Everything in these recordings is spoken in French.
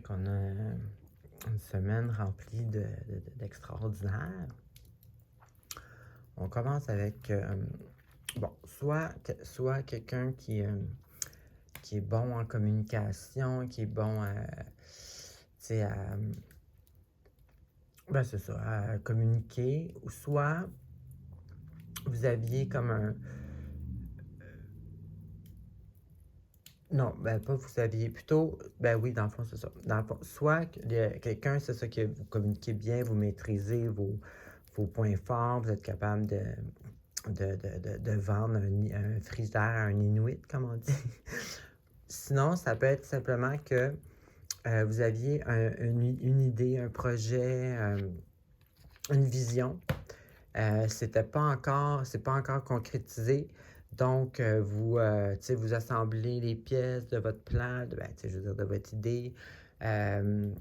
dirais qu'on a une semaine remplie d'extraordinaire. On commence avec, bon, soit quelqu'un qui est bon en communication, qui est bon ben c'est ça, à communiquer, ou soit vous aviez comme un... Non, ben pas vous aviez, plutôt, ben oui, dans le fond, c'est ça. Dans le fond, soit quelqu'un, c'est ça, que vous communiquez bien, vous maîtrisez vos points forts, vous êtes capable de vendre un frigidaire à un Inuit, comme on dit. Sinon, ça peut être simplement que vous aviez une idée, un projet, une vision. C'est pas encore concrétisé. Donc, vous assemblez les pièces de votre plan, je veux dire, de votre idée. Je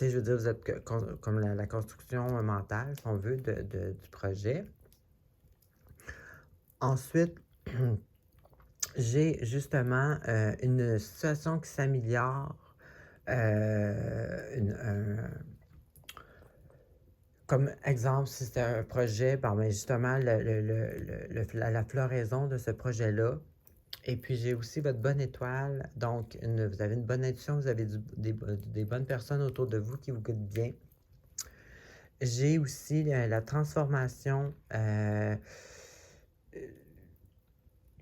veux dire, vous êtes comme la construction mentale, si on veut, du projet. Ensuite, j'ai justement une situation qui s'améliore, comme exemple, si c'était un projet, ben justement, la floraison de ce projet-là. Et puis, j'ai aussi votre bonne étoile. Donc, vous avez une bonne intuition, vous avez des bonnes personnes autour de vous qui vous goûtent bien. J'ai aussi la transformation,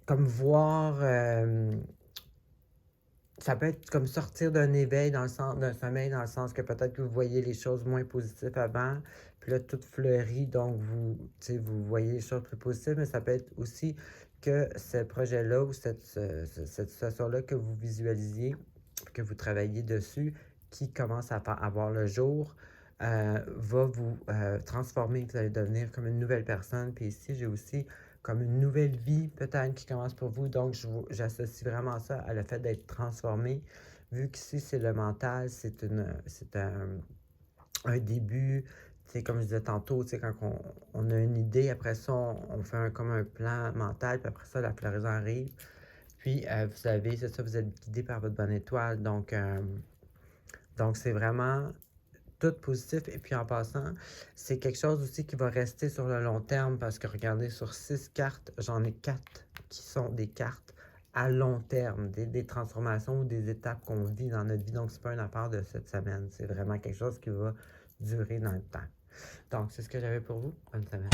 comme voir... ça peut être comme sortir d'un éveil, d'un sommeil, dans le sens que peut-être que vous voyez les choses moins positives avant, puis là, tout fleurit, donc vous voyez les choses plus positives, mais ça peut être aussi que ce projet-là ou cette situation-là que vous visualisiez, que vous travaillez dessus, qui commence à avoir le jour, va vous transformer, vous allez devenir comme une nouvelle personne. Puis ici, j'ai aussi comme une nouvelle vie peut-être qui commence pour vous. Donc, j'associe vraiment ça à le fait d'être transformé. Vu qu'ici, c'est le mental, c'est un début. Comme je disais tantôt, quand on a une idée, après ça, on fait comme un plan mental, puis après ça, la floraison arrive. Puis, vous savez, c'est ça, vous êtes guidé par votre bonne étoile. Donc, c'est vraiment tout positif. Et puis en passant, c'est quelque chose aussi qui va rester sur le long terme parce que regardez, sur 6 cartes, j'en ai 4 qui sont des cartes à long terme, des transformations ou des étapes qu'on vit dans notre vie. Donc, c'est pas une affaire de cette semaine. C'est vraiment quelque chose qui va durer dans le temps. Donc, c'est ce que j'avais pour vous. Bonne semaine.